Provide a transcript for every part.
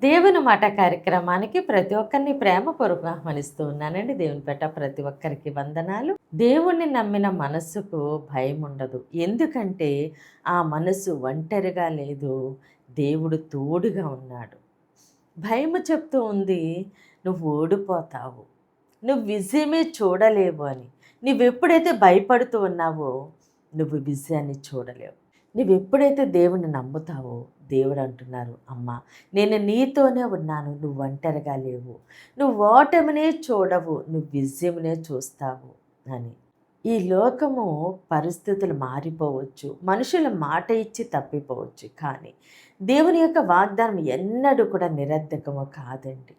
దేవుని మాట కార్యక్రమానికి ప్రతి ఒక్కరిని ప్రేమపూర్వకంగా ఆహ్వానిస్తూ ఉన్నానండి. దేవుని పేట ప్రతి ఒక్కరికి వందనాలు. దేవుణ్ణి నమ్మిన మనస్సుకు భయం ఉండదు. ఎందుకంటే ఆ మనసు ఒంటరిగా లేదు. దేవుడు తోడుగా ఉన్నాడు. భయము చెప్తూ ఉంది, నువ్వు ఓడిపోతావు. నువ్వు విజయమే చూడలేవు అని. నువ్వెప్పుడైతే భయపడుతూ ఉన్నావో నువ్వు విజయాన్ని చూడలేవు. నువ్వెప్పుడైతే దేవుని నమ్ముతావో దేవుడు అంటున్నారు, అమ్మా నేను నీతోనే ఉన్నాను, నువ్వు ఒంటరిగా లేవు. నువ్వు ఓటమినే చూడవు, నువ్వు విజయమునే చూస్తావు అని. ఈ లోకము పరిస్థితులు మారిపోవచ్చు, మనుషుల మాట ఇచ్చి తప్పిపోవచ్చు, కానీ దేవుని యొక్క వాగ్దానం ఎన్నడూ కూడా నిరర్ధకము కాదండి.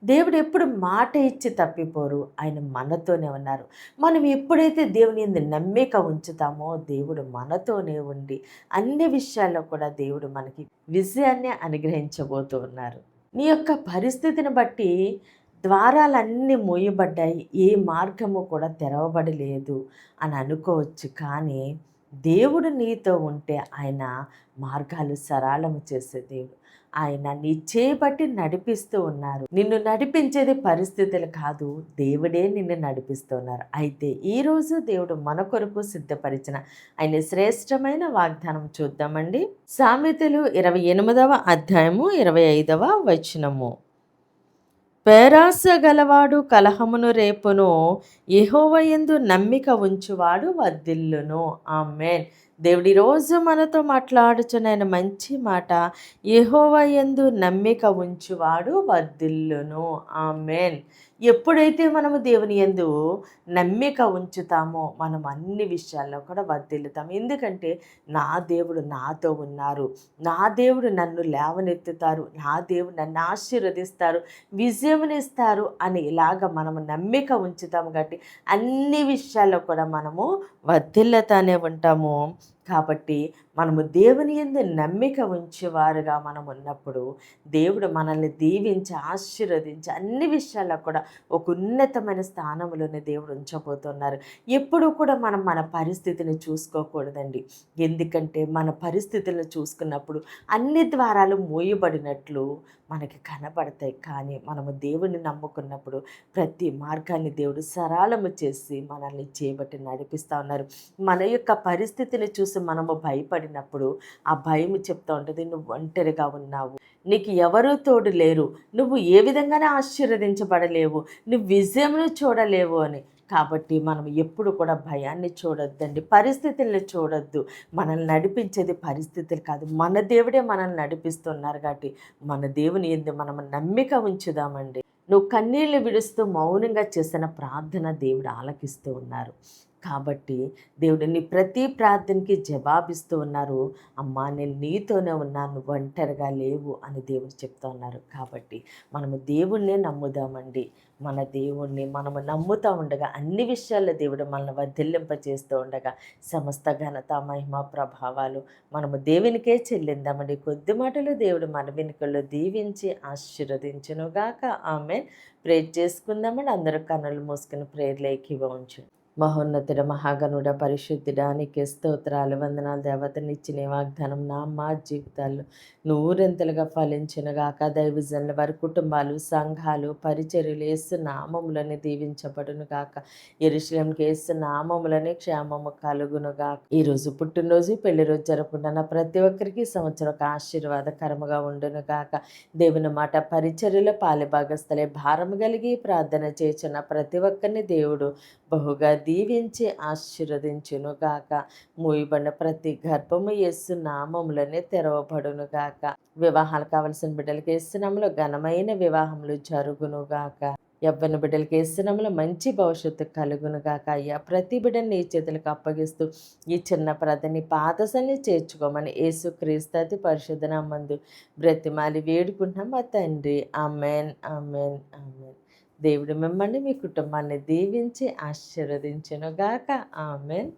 దేవుడు ఎప్పుడు మాట ఇచ్చి తప్పిపోరు. ఆయన మనతోనే ఉన్నారు. మనం ఎప్పుడైతే దేవుని యందు నమ్మిక ఉంచుతామో దేవుడు మనతోనే ఉండి అన్ని విషయాల్లో కూడా దేవుడు మనకి విజయాన్ని అనుగ్రహించబోతూ ఉన్నారు. నీ యొక్క పరిస్థితిని బట్టి ద్వారాలన్నీ మూయబడ్డాయి, ఏ మార్గము కూడా తెరవబడలేదు అని అనుకోవచ్చు, కానీ దేవుడు నీతో ఉంటే ఆయన మార్గాలు సరళము చేసే దేవుడు. ఆయన నీ చేయబట్టి నడిపిస్తూ ఉన్నారు. నిన్ను నడిపించేది పరిస్థితులు కాదు, దేవుడే నిన్ను నడిపిస్తున్నారు. అయితే ఈరోజు దేవుడు మన కొరకు సిద్ధపరిచిన ఆయన శ్రేష్టమైన వాగ్దానం చూద్దామండి. సామెతలు 28వ అధ్యాయము 25వ వచనము. పేరాస గలవాడు కలహమును రేపును, యెహోవా యందు నమ్మిక ఉంచువాడు వర్ధిల్లును. ఆమేన్. దేవుడు ఈరోజు మనతో మాట్లాడుచున్న మంచి మాట, యెహోవా యందు నమ్మిక ఉంచువాడు వర్ధిల్లును. ఆమేన్. ఎప్పుడైతే మనము దేవుని యందు నమ్మిక ఉంచుతామో మనం అన్ని విషయాల్లో కూడా వర్ధిల్లుతాం. ఎందుకంటే నా దేవుడు నాతో ఉన్నారు, నా దేవుడు నన్ను లేవనెత్తుతారు, నా దేవుడు నన్ను ఆశీర్వదిస్తారు, విజయమునిస్తారు అని ఇలాగ మనము నమ్మిక ఉంచుతాము కాబట్టి అన్ని విషయాల్లో కూడా మనము వర్ధిల్లుతానే ఉంటాము. కాబట్టి మనము దేవుని యందు నమ్మిక ఉంచేవారుగా మనం ఉన్నప్పుడు దేవుడు మనల్ని దీవించి ఆశీర్వదించి అన్ని విషయాల్లో కూడా ఒక ఉన్నతమైన స్థానంలోనే దేవుడు ఉంచబోతున్నారు. ఎప్పుడూ కూడా మనం మన పరిస్థితిని చూసుకోకూడదండి. ఎందుకంటే మన పరిస్థితులను చూసుకున్నప్పుడు అన్ని ద్వారాలు మూయబడినట్లు మనకి కనబడతాయి, కానీ మనము దేవుని నమ్ముకున్నప్పుడు ప్రతి మార్గాన్ని దేవుడు సరళము చేసి మనల్ని చేపట్టి నడిపిస్తూ ఉన్నారు. మన యొక్క పరిస్థితిని చూసి మనము భయపడినప్పుడు ఆ భయం చెప్తూ ఉంటుంది, నువ్వు ఒంటరిగా ఉన్నావు, నీకు ఎవరూ తోడు లేరు, నువ్వు ఏ విధంగానే ఆశీర్వదించబడలేవు, నువ్వు విజయమును చూడలేవు అని. కాబట్టి మనం ఎప్పుడు కూడా భయాన్ని చూడొద్దండి, పరిస్థితుల్ని చూడొద్దు. మనల్ని నడిపించేది పరిస్థితులు కాదు, మన దేవుడే మనల్ని నడిపిస్తున్నారు. కాబట్టి మన దేవుని యందు మనం నమ్మిక ఉంచుదామండి. నువ్వు కన్నీళ్లు విడుస్తూ మౌనంగా చేసిన ప్రార్థన దేవుడు ఆలకిస్తూ ఉన్నారు. కాబట్టి దేవుడు నీ ప్రతి ప్రార్థనకి జవాబిస్తూ ఉన్నారు. అమ్మా నేను నీతోనే ఉన్నాను, నువ్వు ఒంటరిగా లేవు అని దేవుడు చెప్తూ ఉన్నారు. కాబట్టి మనము దేవుణ్ణే నమ్ముదామండి. మన దేవుణ్ణి మనము నమ్ముతూ ఉండగా అన్ని విషయాల్లో దేవుడు మనల్ని వర్ధిల్లింపచేస్తూ ఉండగా సమస్త ఘనత మహిమ ప్రభావాలు మనము దేవునికే చెల్లిందామండి. కొద్ది మాటలు దేవుడు మన వెనుకల్లో దీవించి ఆశీర్వదించునుగాక. ఆమెన్. ప్రేర్ చేసుకుందామండి. అందరూ కన్నులు మూసుకుని ప్రేర్లు ఏకీభవించు. మహోన్నతుడ మహాగణుడ పరిశుద్ధుడా నీకే స్తోత్రాలు వందనాలు. దేవతనిచ్చిన వాగ్దానం మా జీవితాల్లో నూరెంతలుగా ఫలించునుగాక. దైవజనుల వారి కుటుంబాలు, సంఘాలు, పరిచర్యలు యేసు నామములని దీవించబడునుగాక. యెరూషలేముకి యేసు నామములని క్షేమము కలుగునుగాక. ఈరోజు పుట్టినరోజు, పెళ్లి రోజు జరుపుకుంటున్న ప్రతి ఒక్కరికి సంవత్సరం ఒక ఆశీర్వాదకరముగా ఉండునుగాక. దేవుని మాట పరిచర్యలో పాలిభాగస్థలే భారము కలిగి ప్రార్థన చేస్తున్న ప్రతి ఒక్కరిని దేవుడు బహుగా దీవించి ఆశీర్వదించునుగాక. మూయబడిన ప్రతి గర్భము యేసు నామములనే తెరవబడునుగాక. వివాహాలు కావలసిన బిడ్డలకి యేసు నామములో ఘనమైన వివాహములు జరుగునుగాక. యవ్వన బిడ్డలకి యేసు నామములో మంచి భవిష్యత్తు కలుగునుగాక. అయ్యా ప్రతి బిడ్డని నీ చేతులకు అప్పగిస్తూ ఈ చిన్న ప్రార్థనని పాదసల్ని చేర్చుకోమని యేసుక్రీస్తు అతి పరిశుద్ధ నామమున బ్రతిమాలి వేడుకుంటున్నాం మా తండ్రి. Amen, amen, amen. దేవుడు మిమ్మల్ని మీ కుటుంబాన్ని దీవించి ఆశీర్వదించునుగాక. ఆమెన్.